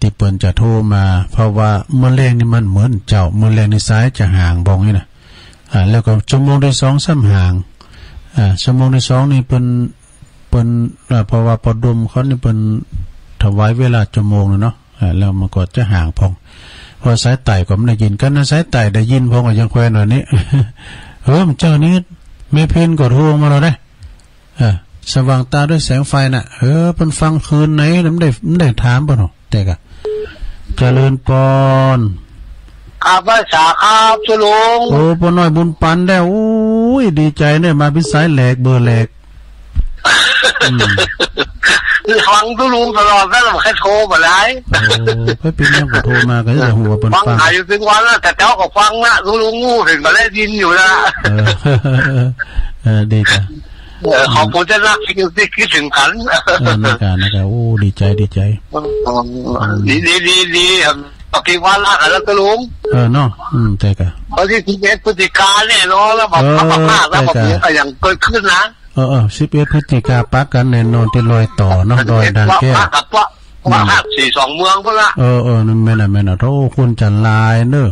ติเปิ้นจะโทรมาเพราะว่าเมื่อแรงนี่มันเหมือนเจ้าเมื่อแรงในสายจะห่างบองนี่นะแล้วก็ชั่วโมงที่2ซ้ำห่างชั่วโมงที่2นี่เปิ้นเพราะว่าประดมเขานี่เปิ้นถวายเวลาชั่วโมงเนาะแล้วมันก็จะห่างพองพอสายไต่ก็ไม่ได้ยินกันนะสายไต่ได้ยินพองก็ยังแควนหน่อยนี้มันเจ้านี้ไม่เพ่นก็โทรมาเราได้สว่างตาด้วยแสงไฟน่ะเพิ่นฟังคืนไหนมันได้ถามป่ะเนาะแต่ก็เจริญปอนครับภาษาครับสุลุงโอ้ปอน้อยบุญปันได้โอ้ยดีใจเนี่ยมาเป็นสายแหลกเบอร์แหลกฟังสุลุงตลอดแล้วแค่โทรมาไลยเพิ่นเป็นยังก็โทรมาก็จะหัวเพิ่นฟังหายอยู่ถึงวันแล้วแต่เจ้าก็ฟังนะสุลุงงูเห็นก็ได้ยินอยู่นะดีจ้ะขอบคุณจะรักที่คิดถึงกันนะครับโอ้ดีใจดีกี่วันละแล้วก็ลุงเนาะแต่ก็ตอนที่11 พฤศจิกายนเนี่ยเนาะแล้วแบบมากแล้วแบบนี้ก็ยังเกิดขึ้นนะ11 พฤศจิกายนปักกันแน่นอนที่ลอยต่อเนาะดอยดังแก้วว่า42 เมืองพุ่นละนั่นแม่น่ะโทคุณจันลายเด้อ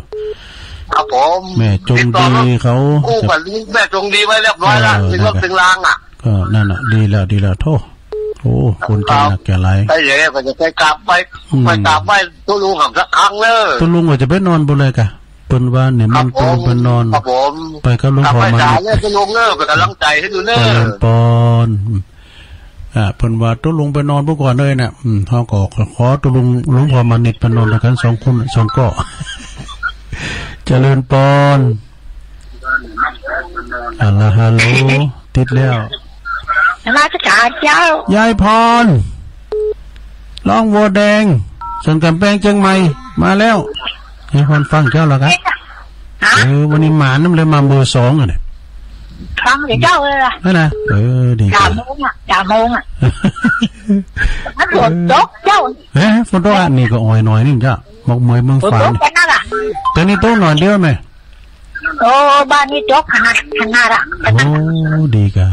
ครับผมแม่จงดีเขาคู่กับแม่จงดีไว้เรียบร้อยแล้วถึงรถถึงรางก็นั่นน่ะดีแล้วโทโอ้คุณจันหนักแก่ไรไปเดี๋ยวก็จะไปกราบไปตุลุงหับสักครั้งเลยตุลุงว่าจะไปนอนบนเลยกะเปิ้นว่าเนี่ยมันเป็นนอนครับผมไปกับหลวงพ่อมาเนี่ยตุลุงเป็นกำลังใจให้ดูเนอะปอนเพิ่นว่าตุลุงไปนอนพวกก่อนเลยน่ะเฮาก็ขอตุลุงหลวงพ่อมานิดไปนอนกัน2 คน2ก็เจริญปอนฮัลโหลติดแล้วราชการเจ้ายายพรร้องวัวแดงส่วนกำแพงเชียงใหม่มาแล้วยายพรฟังเจ้าหรอครับวันนี้หมาน้ำเลยมาเบอร์2เนี่ยฟังเจ้าเลยล่ะนั่นนะดีจ่าโมงมันฝนตกเจ้าฝนตกนี่ก็อ่อยหน่อยนี่จ้ะบอกเมย์เมืองฝันแต่นี่โต๊ะนอนเดียวไหมโอ้บ้านนี้ตกขนาดละโอ้ดีกะ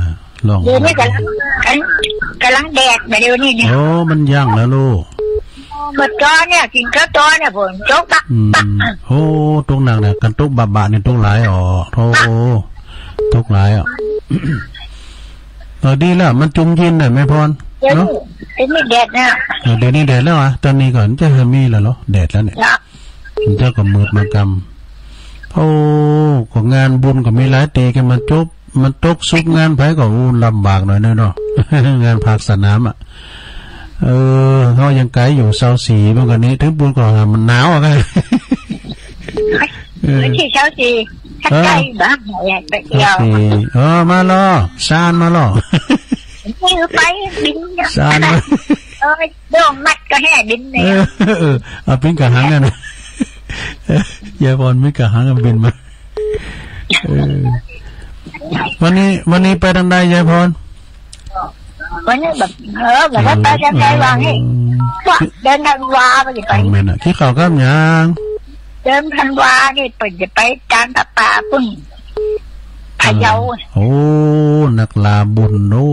ลองเดี๋ยวนี้กำลังแดดเดี๋ยวนี้เนี่ยโอ้มันย่างแล้วลูกเมื่อตอนเนี่ยกินข้าวตอนเนี่ยฝนตกโอ้ตกหนักเนี่ยกันตกบาเนี่ยตกหลายโธ่ตกหลายดีแล้วมันจุ่มเย็นหน่อยแม่พรเนาะไม่แดดนะเดี๋ยวนี้แดดแล้วตอนนี้ก่อนจะมีแล้วเหรอแดดแล้วเนี่ยเจ้าก็มืดมากำโอ้ของงานบุญก็มีหลายตีกันมันตกซุกงานไผก็ลำบากหน่อยเนาะงานภาคสนามเขายังไกลอยู่เสาสีเมื่อกี้นี้ถึงบุญก่อนมันหนาวกันไม่ใช่เสาสีใกล้บ้านใหญ่ไปเดียวมาล่อซานมาล่อไปบินซานโดนมัดก็แห่บินเลยเอาบินกระหังกันยายพรไม่กระหังกันบินมาวันนี้ไปทางใดยายพรวันนี้แบบแบบไปทางใดวางนี่เดินทางวาไปไปเมนที่เขาก็ยังเดินทางวานี่ไปจะไปการป่าปุ่นพะเยาโอ้นักลาบุญโอ้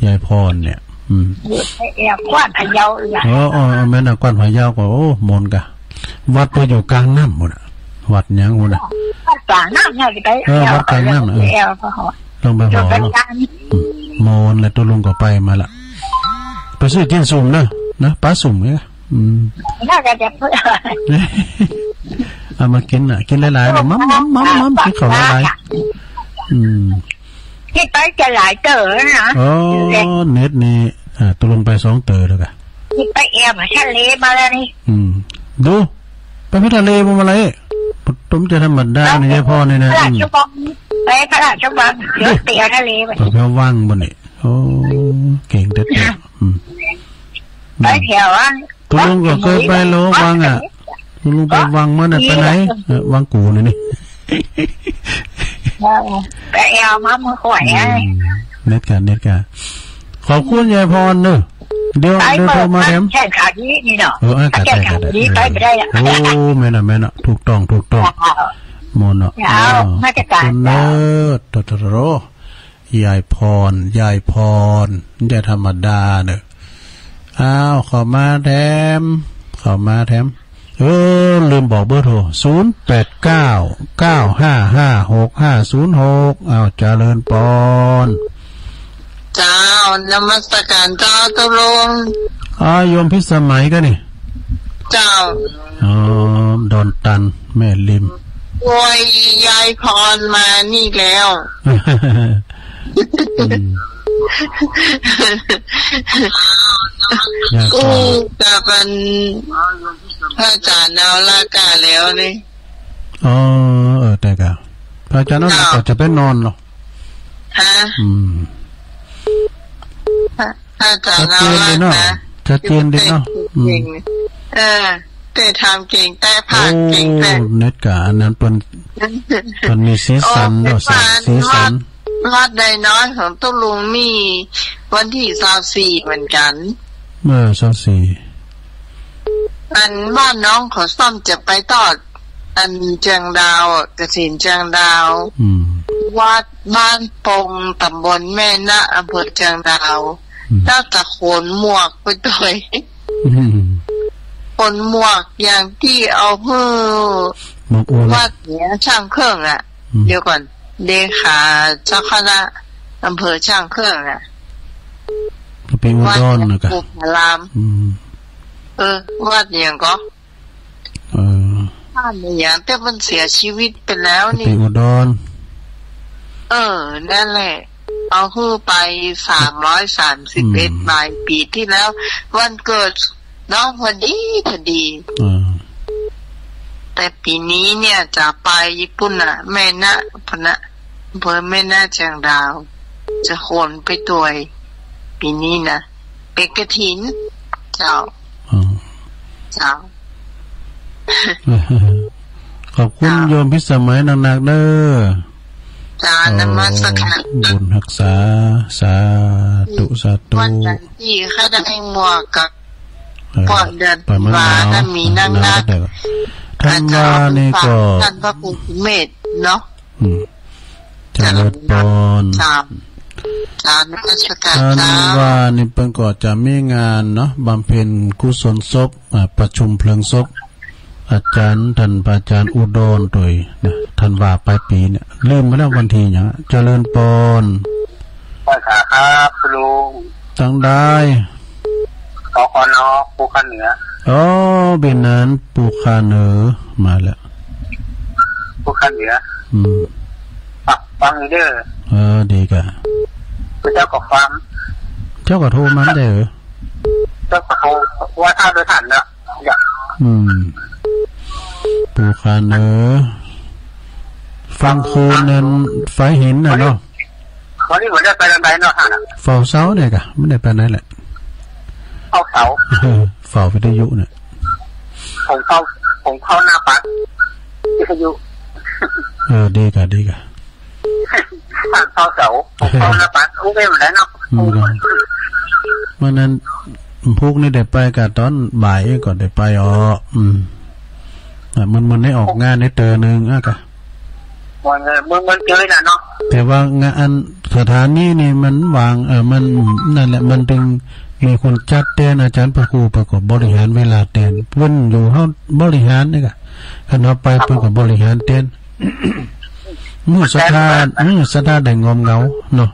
ยายพรเนี่ยกว้านพะเยาเลยแม่น่ะกว้านพะเยาก็โอ้มนกะวัดไปอยู่กลางน้ำหมดวัดยังหมดกลางน้ำเนี่ยไปวัดกลางน้ำลงไปหอม นแล้วตัวลุงก็ไปมาละไปซื้อกินสุ่มนะปลาสุ่มเนี่ยน่าจะเพื่อเอามากินอ่ะกินหลายๆมั่มกินของหลายที่ไปจะหลายเต๋อนะอ๋อเน็ตนี่ตัวลงไป2เต๋อแล้วกันที่ไปแอบทะเลมาแล้วนี่ดูไปทะเลมาเลยต้มจะธรรมดาเนี่ยพ่อเนี่ยนะไปพระราชวังเดี๋ยวเตี๋ยทะเลไปพระวังบนนี่โอ้เก่งเด็ดไปแถวว่าตัวลุงก็เคยไปโลวังอ่ะตัวลุงไปวังเมื่อไหร่ไปไหนวังกูนี่ไปแอลมาเมื่อก่อนเน็ตกันขอบคุณยายพรเนอะเดี๋ยวโทรมาแถมแข่งขาดีนี่เนาะแข่งขาดีไปไม่ได้โอ้แม่น่ะถูกต้องโมนเนาะมาจากการเนิร์ดโตยายพรอย่าธรรมดาเนอะอ้าวขอมาแถมลืมบอกเบอร์โทร0899556506อ้าวเจริญปอนเจ้านมัสการเจ้าตุลุงโยมพิสมัยกันนี่เจ้าดอนตันแม่ริมโอ้ยยายพรมานี่แล้วกูจะเป็นพระอาจารย์เอาละกาแล้วนี่แต่กะพระอาจารย์นั่นก็จะไปนอนหรอฮะพระอาจารย์เอาละนะจะเตียนดีเนาะแต่ทำเก่งแต่ผ่านเก่งแต่เน็ตกะนั้นเป็นมีสีสันด้วยสีสันวัดใดน้อยของตุลุงมีวันที่24เหมือนกัน24อันบ้านน้องขอซ่อมจะไปต่ออันเจียงดาวกสินเจียงดาววัดบ้านปงตำบลแม่นะอำเภอเจียงดาวถ้าจะขนหมวกไปด้วยขนหมวกอย่างที่เอาเพื่อวัดเนี้ยช่างเครื่องอ่ะเดี๋ยวก่อนเลขาเจ้าคณะอำเภอช่างเครื่องอ่ะเป็นอุดรนะครับวัดพารามวัดอย่างก็บ้านอย่างแต่มันเสียชีวิตไปแล้วนี่เป็นอุดรนั่นแหละเอาฮื้อไป331ปลายปีที่แล้ววันเกิดน้องพอดีแต่ปีนี้เนี่ยจะไปญี่ปุ่นน่ะแม่นะพนะอำเภอแม่นะเชียงดาวจะโคนไปตัวปีนี้นะเป็นกฐินเจ้าขอบคุณโยมพิสมัยหนักๆเด้อจ้านมัสการบุญรักษาสาธุวันที่เขาได้หมวกกับปอดเดินมาถ้ามีนั่งนักท่านว่านี่ก็ท่านพระคุณเมธเนาะเจริญพรท่านว่านี่เพิ่นก็จะมีงานเนาะบำเพ็ญกุศลศพประชุมเพลิงศพอาจารย์ท่านอาจารย์อุดรโดยนะท่านว่าปลายปีเนี่ยลืมไปแล้ววันที่เนี่ยเจริญพรครับลุงตั้งได้ขอปูขันเหนือเป็นนั้นปูขันเหนือมาแล้วปูขันเหนือฟังเด้อดีกะเจ้าก็ฟังเจ้าก็โทรมันได้เหรอเจ้าก็โทรว่าถ้าโดยทันแล้วปูขันเหนือฟังคืนนั้นไฟหินน่ะเนาะวันนี้เหมือนจะไปทางไหนเนาะฮะเฝ้าเสาเนี่ยกะไม่ได้ไปไหนแหละเอาเสาเฝ้าวิทยุเนี่ยผมเข้าหน้าปัดวิทยุดีกะเข้าเสาผมเข้าหน้าปัดโอเคหมดแล้วเนาะเมื่อนั้นพวกนี้ได้ไปกับตอนบ่ายก่อนได้ไปมันได้ออกงานในเตอนึงกะมันเจอน่ะเนาะแต่ว่างานสถานีนี่มันวางมันนั่นแหละมันถึงมีคนจัดเต้นอาจารย์พระครูประกอบบริหารเวลาเต้นเพิ่นอยู่เฮาบริหารนี่ก็คันเอาไปเพิ่นก็บริหารเต้นมื้อสถานได้งอมเงาเนาะ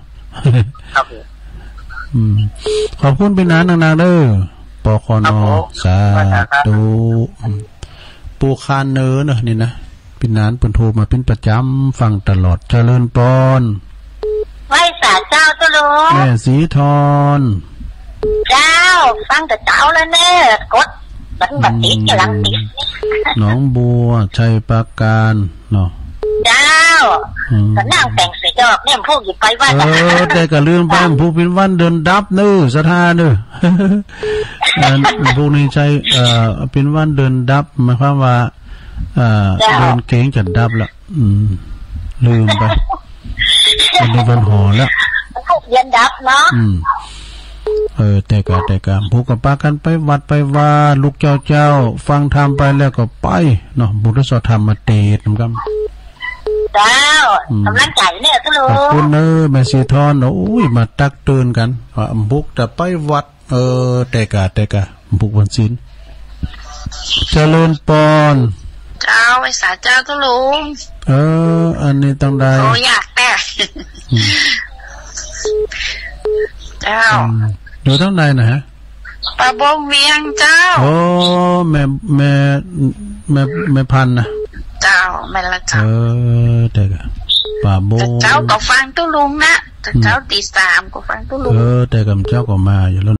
ขอบคุณพี่นานนางๆเด้อปคนสาธุปูคานเนอเนอะนี่นะพี่นานเพิ่นโทรมาเป็นประจำฟังตลอดเจริญปอนไหว้สาเจ้าตุลุงแม่สีทรเจ้าฟังแต่เจ้าแล้วเน่กดมันบัดติดกำลังติดน้องบัวชัยปราการเนาะเจ้าก็นั่งแต่งสีดอกเนี่ยพูดอยู่ไปว่าแต่ก็ลืมไปผู้เป็นวันเดินดับเนอสถานเนอพวกนี้ใช้เป็นวันเดินดับหมายความว่าเดินเก่งจัดดับละลืมไปมันเป็นวันหอแล้วพูดเดินดับเนาะแต่กะผู้กับปากันไปวัดไปว่าลูกเจ้าฟังธรรมไปแล้วก็ไปเนาะบุตรสธรรมมาเตะนำกันเจ้ากำลังใจเนี่ยตุลุงขอบคุณเนอแม่สีทอนโอ้ยมาตักเตือนกันว่าบุกจะไปวัดแต่กะบุกวันศีลเจริญปอนเจ้าไอ้สาเจ้าตุลุงอันนี้ต้องได้โอ้อยากแต่เจ้าอยู่ทั้งใดนะฮะปะบงเวียงเจ้าโอ้แม่พันนะเจ้าแม่ละเจ้าแต่กะป่าโบเจ้าก็ฟังตุลุงนะเจ้าตี3ก็ฟังตุลุงแต่กับเจ้าก็มาอยู่แล้ว